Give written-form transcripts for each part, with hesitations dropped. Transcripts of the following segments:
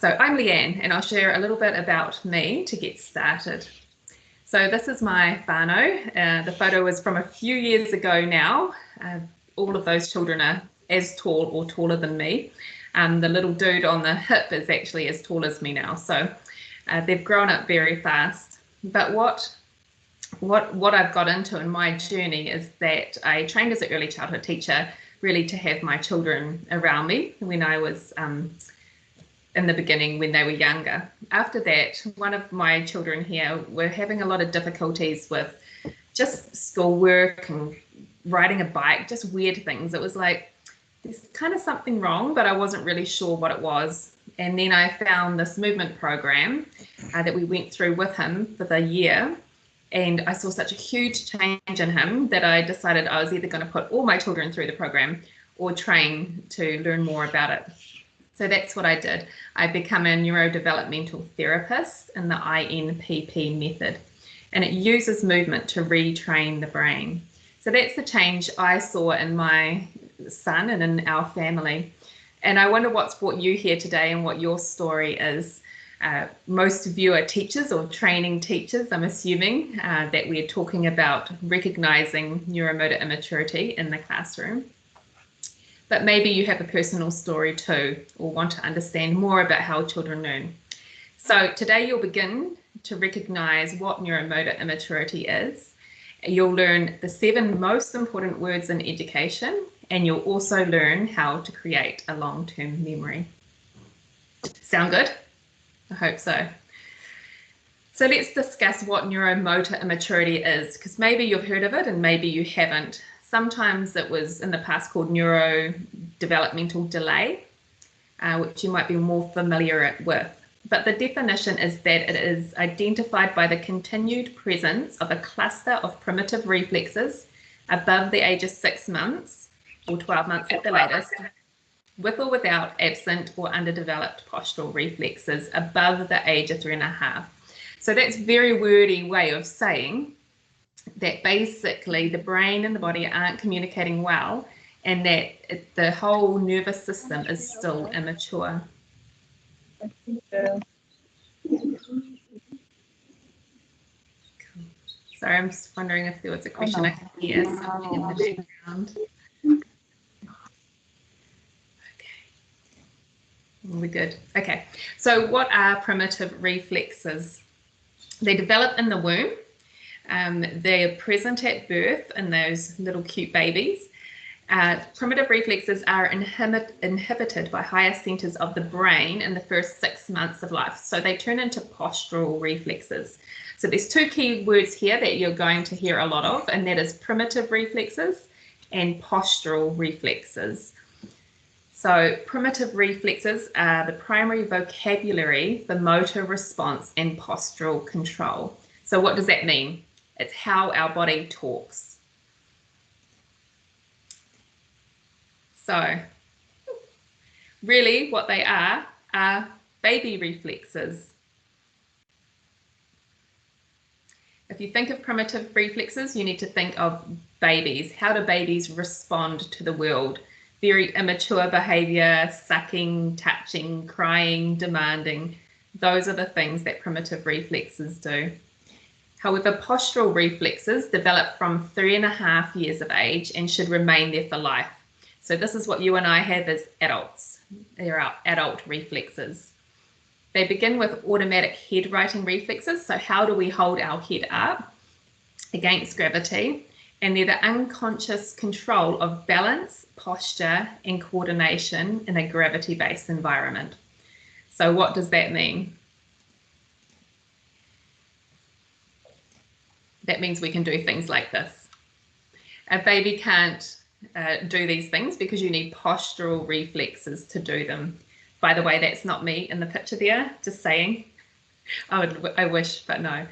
So I'm Leanne, and I'll share a little bit about me to get started. So this is my whānau. The photo is from a few years ago now. All of those children are as tall or taller than me. The little dude on the hip is actually as tall as me now. So they've grown up very fast. But what I've got into in my journey is that I trained as an early childhood teacher, really to have my children around me when I was in the beginning, when they were younger. After that, one of my children here were having a lot of difficulties with just schoolwork and riding a bike, just weird things. It was like, there's kind of something wrong, but I wasn't really sure what it was. And then I found this movement program that we went through with him for the year. And I saw such a huge change in him that I decided I was either going to put all my children through the program or train to learn more about it. So that's what I did. I became a neurodevelopmental therapist in the INPP method, and it uses movement to retrain the brain. So that's the change I saw in my son and in our family. And I wonder what's brought you here today and what your story is. Most of you are teachers or training teachers, I'm assuming, that we're talking about recognizing neuromotor immaturity in the classroom. But maybe you have a personal story too, or want to understand more about how children learn. So today you'll begin to recognize what neuromotor immaturity is. You'll learn the 7 most important words in education, and you'll also learn how to create a long-term memory. Sound good? I hope so. So let's discuss what neuromotor immaturity is, because maybe you've heard of it and maybe you haven't. Sometimes it was in the past called neurodevelopmental delay, which you might be more familiar with. But the definition is that it is identified by the continued presence of a cluster of primitive reflexes above the age of 6 months, or 12 months at the latest, with or without absent or underdeveloped postural reflexes above the age of 3.5. So that's a very wordy way of saying that basically the brain and the body aren't communicating well, and that the whole nervous system is still immature. Cool. Sorry, I'm just wondering if there was a question I could hear something in the background. We're good. Okay, so what are primitive reflexes? They develop in the womb. They're present at birth in those little cute babies. Primitive reflexes are inhibited by higher centers of the brain in the first 6 months of life. So they turn into postural reflexes. So there's 2 key words here that you're going to hear a lot of, and that is primitive reflexes and postural reflexes. So primitive reflexes are the primary vocabulary for motor response and postural control. So what does that mean? It's how our body talks. So really what they are baby reflexes. If you think of primitive reflexes, you need to think of babies. How do babies respond to the world? Very immature behavior, sucking, touching, crying, demanding. Those are the things that primitive reflexes do. However, postural reflexes develop from 3.5 years of age and should remain there for life. So this is what you and I have as adults. They're our adult reflexes. They begin with automatic head righting reflexes. So how do we hold our head up against gravity? And they're the unconscious control of balance, posture, and coordination in a gravity-based environment. So what does that mean? That means we can do things like this. A baby can't do these things because you need postural reflexes to do them. By the way, that's not me in the picture there, just saying. I wish, but no.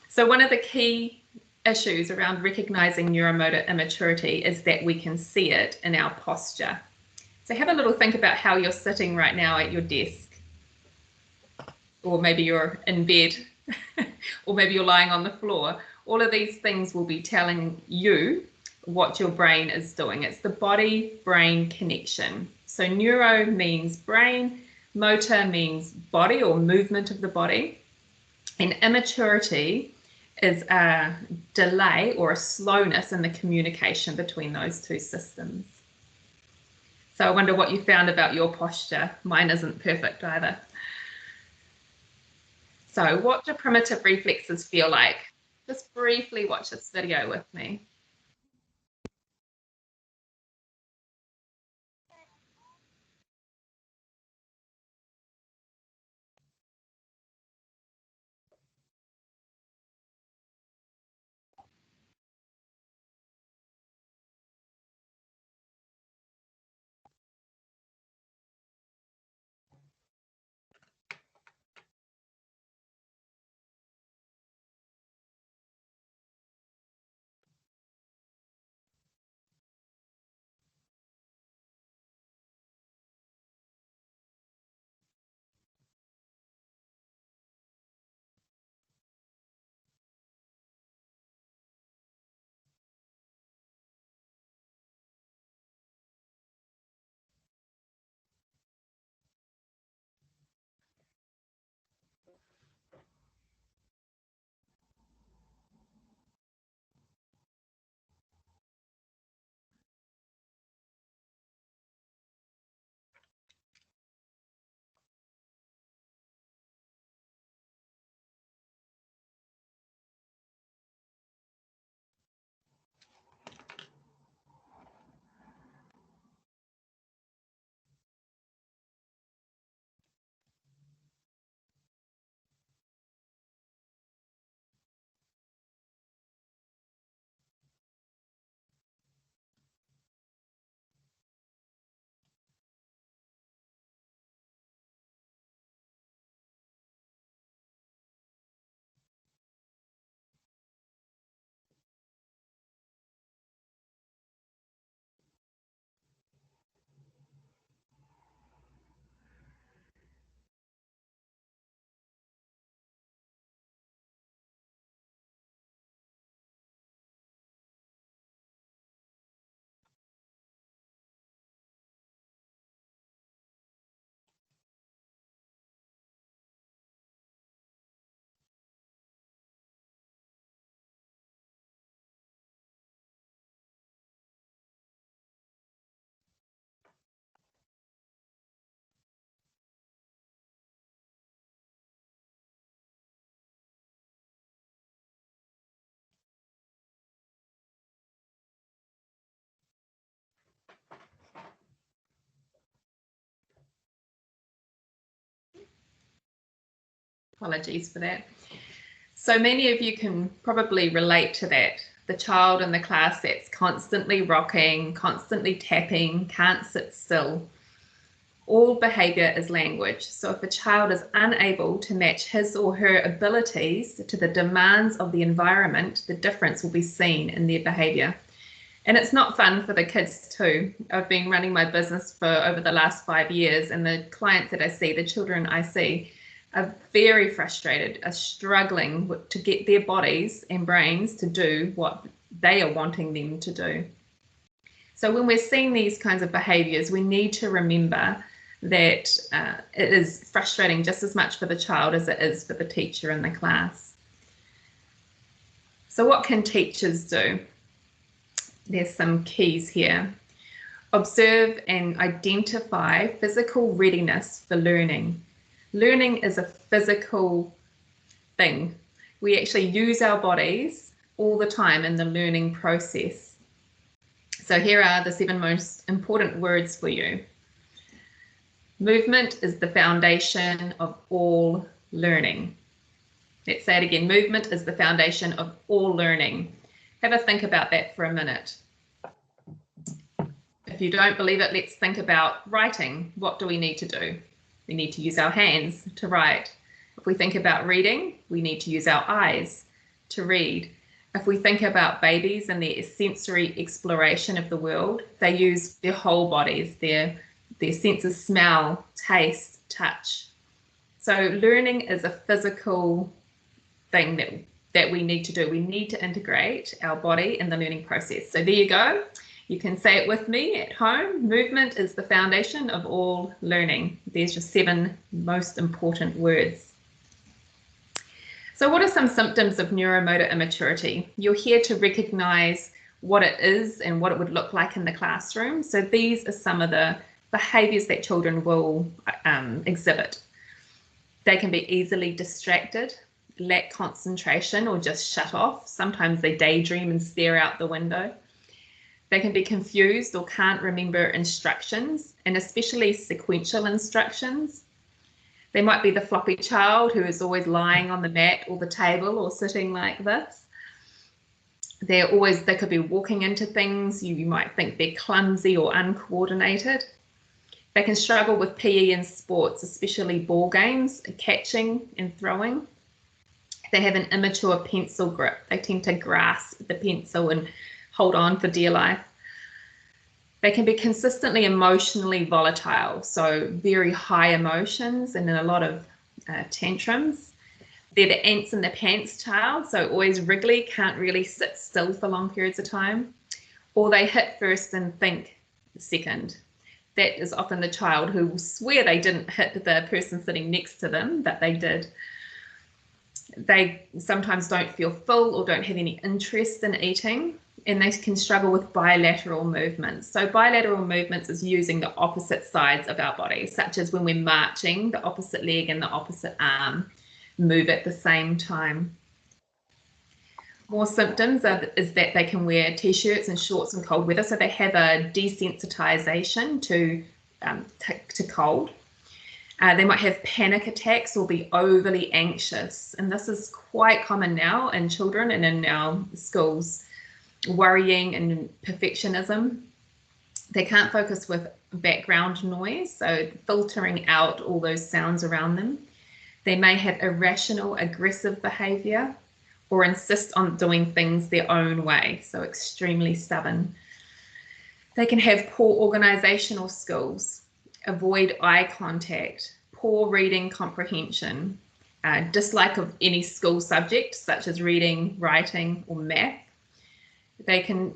So one of the key issues around recognizing neuromotor immaturity is that we can see it in our posture. So have a little think about how you're sitting right now at your desk, or maybe you're in bed, or maybe you're lying on the floor. All of these things will be telling you what your brain is doing. It's the body-brain connection. So neuro means brain, Motor means body or movement of the body. And immaturity is a delay or a slowness in the communication between those two systems. So I wonder what you found about your posture. Mine isn't perfect either. So what do primitive reflexes feel like? Just briefly watch this video with me. Apologies for that. So many of you can probably relate to that. The child in the class that's constantly rocking, constantly tapping, can't sit still. All behaviour is language. So if a child is unable to match his or her abilities to the demands of the environment, the difference will be seen in their behaviour. And it's not fun for the kids too. I've been running my business for over the last 5 years, and the clients that I see, the children I see, are very frustrated, are struggling to get their bodies and brains to do what they are wanting them to do. So when we're seeing these kinds of behaviours, we need to remember that it is frustrating just as much for the child as it is for the teacher in the class. So what can teachers do? There's some keys here. Observe and identify physical readiness for learning. Learning is a physical thing. We actually use our bodies all the time in the learning process. So here are the 7 most important words for you. Movement is the foundation of all learning. Let's say it again. Movement is the foundation of all learning. Have a think about that for a minute. If you don't believe it, let's think about writing. What do we need to do? We need to use our hands to write. If we think about reading, we need to use our eyes to read. If we think about babies and their sensory exploration of the world, they use their whole bodies, their senses: smell, taste, touch. So learning is a physical thing that we need to do. We need to integrate our body in the learning process. So there you go. You can say it with me at home. Movement is the foundation of all learning. There's your 7 most important words. So what are some symptoms of neuromotor immaturity? You're here to recognize what it is and what it would look like in the classroom. So these are some of the behaviours that children will exhibit. They can be easily distracted, lack concentration, or just shut off. Sometimes they daydream and stare out the window. They can be confused or can't remember instructions, and especially sequential instructions. They might be the floppy child who is always lying on the mat or the table or sitting like this. They could be walking into things. You might think they're clumsy or uncoordinated. They can struggle with PE and sports, especially ball games, catching and throwing. They have an immature pencil grip. They tend to grasp the pencil and hold on for dear life. They can be consistently emotionally volatile, so very high emotions and in a lot of tantrums. They're the ants in the pants child, so always wriggly, can't really sit still for long periods of time. Or they hit first and think second. That is often the child who will swear they didn't hit the person sitting next to them, but they did. They sometimes don't feel full or don't have any interest in eating, and they can struggle with bilateral movements. So bilateral movements is using the opposite sides of our body, such as when we're marching, the opposite leg and the opposite arm move at the same time. More symptoms is that they can wear t-shirts and shorts in cold weather, so they have a desensitization to cold. They might have panic attacks or be overly anxious, and this is quite common now in children and in our schools. Worrying and perfectionism. They can't focus with background noise, so filtering out all those sounds around them. They may have irrational, aggressive behaviour or insist on doing things their own way, so extremely stubborn. They can have poor organisational skills, avoid eye contact, poor reading comprehension, dislike of any school subject such as reading, writing or math. They can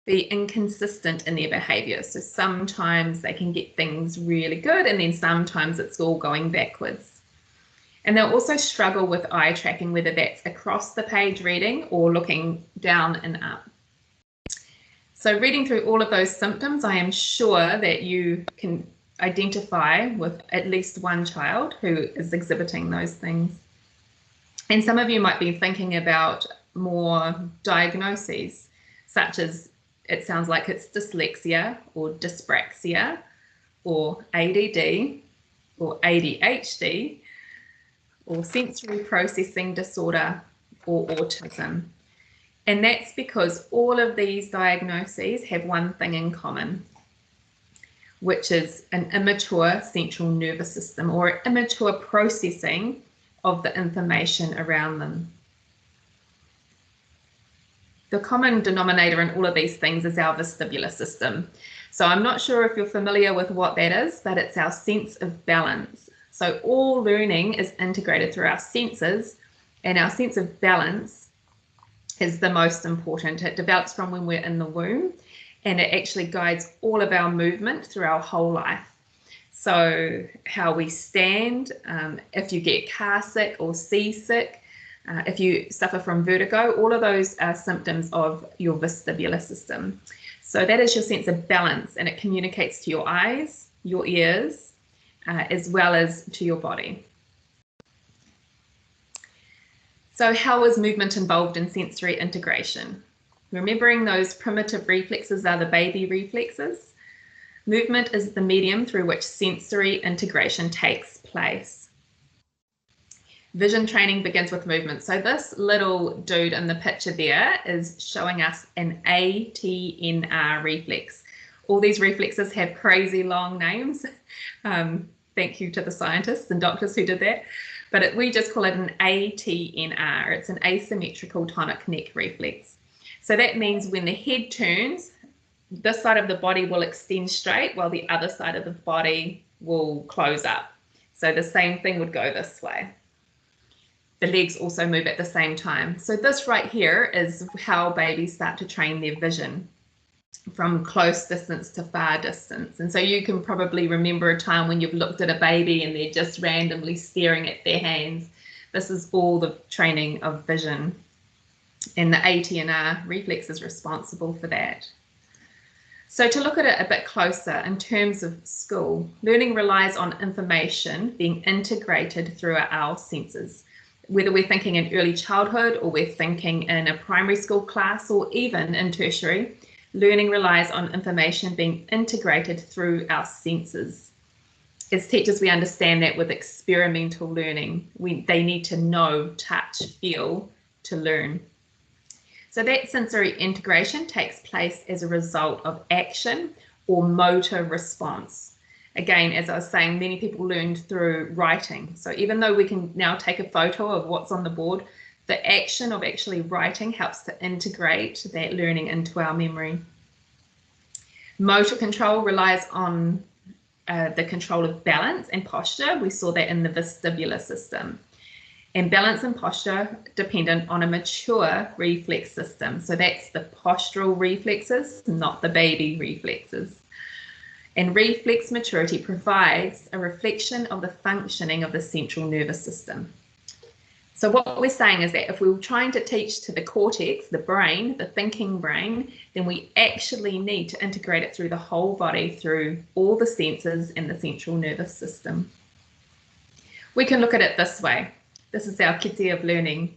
be inconsistent in their behaviour. So sometimes they can get things really good and then sometimes it's all going backwards. And they'll also struggle with eye tracking, whether that's across the page reading or looking down and up. So reading through all of those symptoms, I am sure that you can identify with at least one child who is exhibiting those things. And some of you might be thinking about more diagnoses, such as it sounds like it's dyslexia or dyspraxia or ADD or ADHD or sensory processing disorder or autism. And that's because all of these diagnoses have one thing in common, which is an immature central nervous system or immature processing of the information around them. The common denominator in all of these things is our vestibular system. So I'm not sure if you're familiar with what that is, but it's our sense of balance. So all learning is integrated through our senses, and our sense of balance is the most important. It develops from when we're in the womb, and it actually guides all of our movement through our whole life. So how we stand, if you get car sick or seasick, if you suffer from vertigo, all of those are symptoms of your vestibular system. So that is your sense of balance, and it communicates to your eyes, your ears, as well as to your body. So how is movement involved in sensory integration? Remembering those primitive reflexes are the baby reflexes. Movement is the medium through which sensory integration takes place. Vision training begins with movement. So this little dude in the picture there is showing us an ATNR reflex. All these reflexes have crazy long names. Thank you to the scientists and doctors who did that. But we just call it an ATNR. It's an asymmetrical tonic neck reflex. So that means when the head turns, this side of the body will extend straight while the other side of the body will close up. So the same thing would go this way. The legs also move at the same time. So this right here is how babies start to train their vision. from close distance to far distance. And so you can probably remember a time when you've looked at a baby and they're just randomly staring at their hands. This is all the training of vision. And the ATNR reflex is responsible for that. So to look at it a bit closer in terms of school, learning relies on information being integrated through our senses. Whether we're thinking in early childhood or we're thinking in a primary school class or even in tertiary, learning relies on information being integrated through our senses. As teachers, we understand that with experimental learning, they need to know, touch, feel to learn. So that sensory integration takes place as a result of action or motor response. Again, as I was saying, many people learned through writing. So even though we can now take a photo of what's on the board, the action of actually writing helps to integrate that learning into our memory. Motor control relies on the control of balance and posture. We saw that in the vestibular system. And balance and posture dependent on a mature reflex system. So that's the postural reflexes, not the baby reflexes. And reflex maturity provides a reflection of the functioning of the central nervous system. So what we're saying is that if we were trying to teach to the cortex, the brain, the thinking brain, then we actually need to integrate it through the whole body, through all the senses in the central nervous system. We can look at it this way. This is our kete of learning.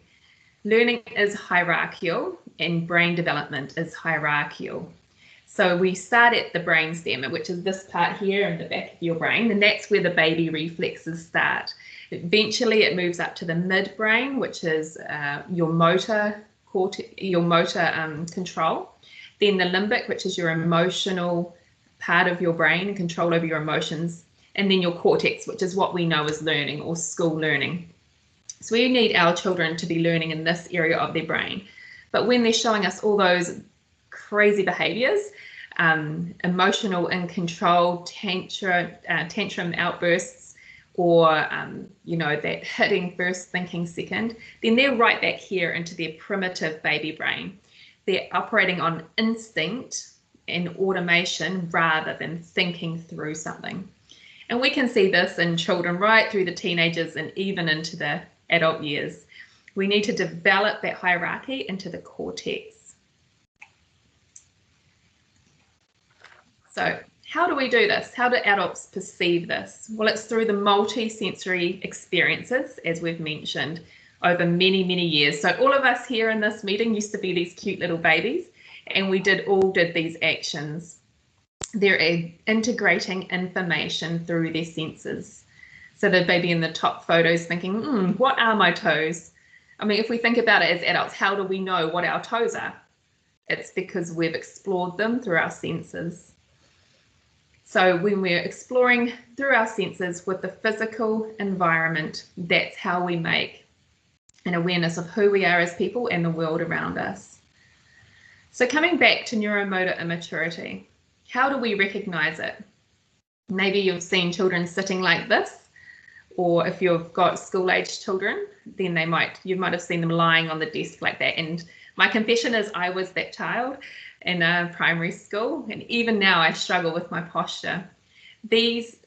Learning is hierarchical and brain development is hierarchical. So we start at the brainstem, which is this part here in the back of your brain, and that's where the baby reflexes start. Eventually it moves up to the midbrain, which is your motor control. Then the limbic, which is your emotional part of your brain and control over your emotions. And then your cortex, which is what we know as learning or school learning. So we need our children to be learning in this area of their brain. But when they're showing us all those crazy behaviours, emotional in control, tantrum outbursts, or that hitting first, thinking second, then they're right back here into their primitive baby brain. They're operating on instinct and automation rather than thinking through something. And we can see this in children right through the teenagers and even into the adult years. We need to develop that hierarchy into the cortex. So how do we do this? How do adults perceive this? Well, it's through the multi-sensory experiences, as we've mentioned, over many, many years. So all of us here in this meeting used to be these cute little babies, and we all did these actions. They're integrating information through their senses. So the baby in the top photo is thinking, what are my toes? I mean, if we think about it as adults, how do we know what our toes are? It's because we've explored them through our senses. So when we're exploring through our senses with the physical environment, that's how we make an awareness of who we are as people and the world around us. So coming back to neuromotor immaturity, how do we recognize it? Maybe you've seen children sitting like this, or if you've got school-aged children, then you might have seen them lying on the desk like that. And my confession is I was that child in primary school, and even now I struggle with my posture. These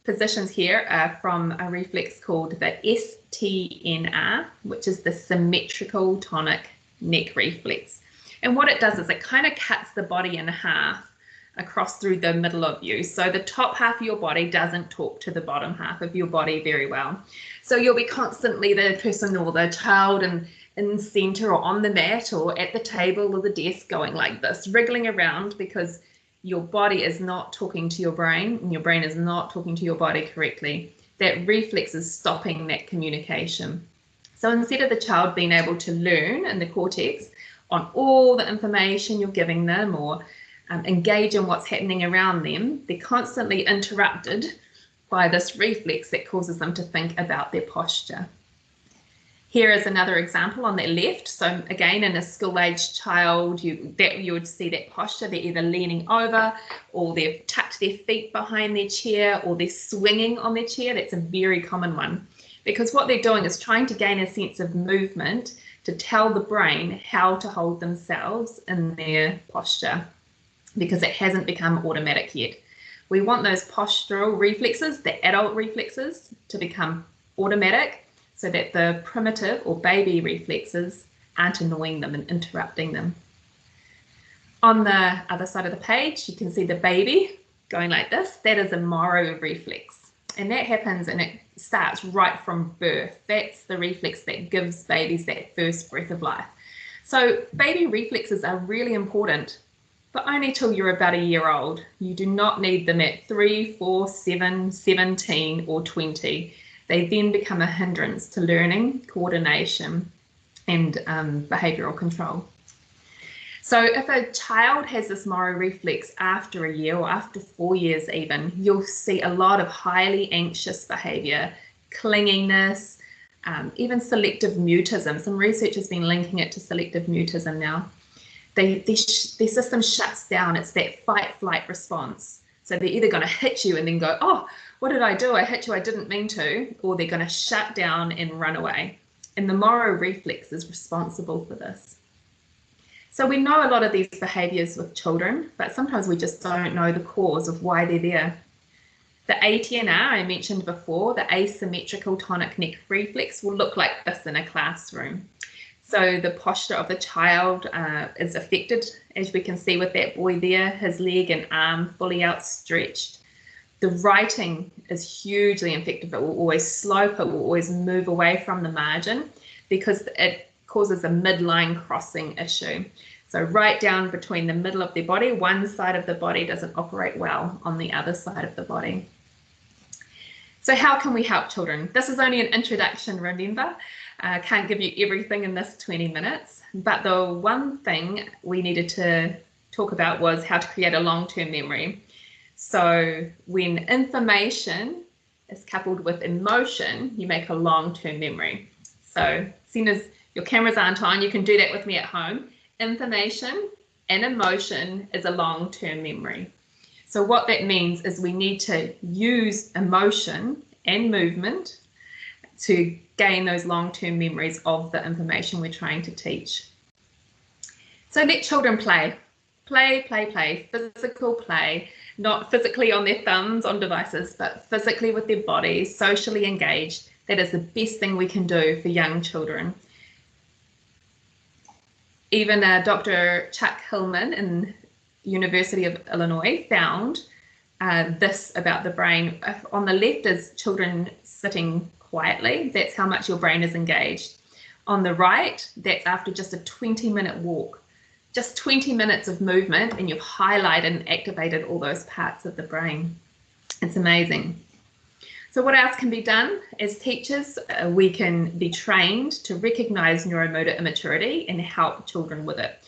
positions here are from a reflex called the STNR, which is the symmetrical tonic neck reflex. And what it does is it kind of cuts the body in half across through the middle of you. So the top half of your body doesn't talk to the bottom half of your body very well. So you'll be constantly the person or the child in center or on the mat or at the table or the desk going like this, wriggling around because your body is not talking to your brain and your brain is not talking to your body correctly. That reflex is stopping that communication. So instead of the child being able to learn in the cortex on all the information you're giving them or engage in what's happening around them, they're constantly interrupted by this reflex that causes them to think about their posture. Here is another example on the left. So again, in a school-aged child, you would see that posture. They're either leaning over or they've tucked their feet behind their chair or they're swinging on their chair. That's a very common one because what they're doing is trying to gain a sense of movement to tell the brain how to hold themselves in their posture. because it hasn't become automatic yet. We want those postural reflexes, the adult reflexes, to become automatic so that the primitive or baby reflexes aren't annoying them and interrupting them. On the other side of the page, you can see the baby going like this. That is a moro reflex. And that happens and it starts right from birth. That's the reflex that gives babies that first breath of life. So baby reflexes are really important, but only till you're about a year old. You do not need them at 3, 4, 7, 17 or 20. They then become a hindrance to learning, coordination, and behavioural control. So if a child has this moro reflex after a year or after 4 years even, you'll see a lot of highly anxious behaviour, clinginess, even selective mutism. Some research has been linking it to selective mutism now. Their system shuts down. It's that fight-flight response. So they're either going to hit you and then go, oh, what did I do? I hit you, I didn't mean to, or they're going to shut down and run away. And the moro reflex is responsible for this. So we know a lot of these behaviours with children, but sometimes we just don't know the cause of why they're there. The ATNR I mentioned before, the asymmetrical tonic neck reflex, will look like this in a classroom. So the posture of the child is affected, as we can see with that boy there, his leg and arm fully outstretched. The writing is hugely affected. It will always slope, it will always move away from the margin because it causes a midline crossing issue. So right down between the middle of their body, one side of the body doesn't operate well on the other side of the body. So how can we help children? This is only an introduction, remember. I can't give you everything in this 20 minutes, but the one thing we needed to talk about was how to create a long-term memory. So when information is coupled with emotion, you make a long-term memory. So seeing as your cameras aren't on, you can do that with me at home. Information and emotion is a long-term memory. So what that means is we need to use emotion and movement to gain those long-term memories of the information we're trying to teach. So let children play. Play, physical play, not physically on their thumbs on devices, but physically with their bodies, socially engaged. That is the best thing we can do for young children. Even Dr. Chuck Hillman in University of Illinois found this about the brain. On the left is children sitting quietly. That's how much your brain is engaged. On the right, that's after just a 20-minute walk. Just 20 minutes of movement and you've highlighted and activated all those parts of the brain. It's amazing. So what else can be done? As teachers, we can be trained to recognize neuromotor immaturity and help children with it.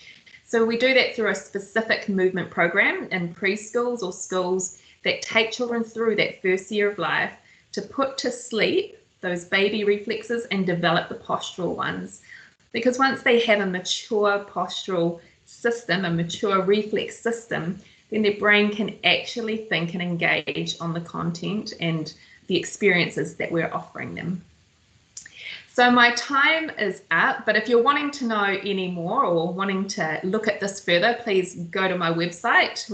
So we do that through a specific movement program in preschools or schools that take children through that first year of life to put to sleep those baby reflexes and develop the postural ones. Because once they have a mature postural system, a mature reflex system, then their brain can actually think and engage on the content and the experiences that we're offering them. So my time is up, but if you're wanting to know any more or wanting to look at this further, please go to my website.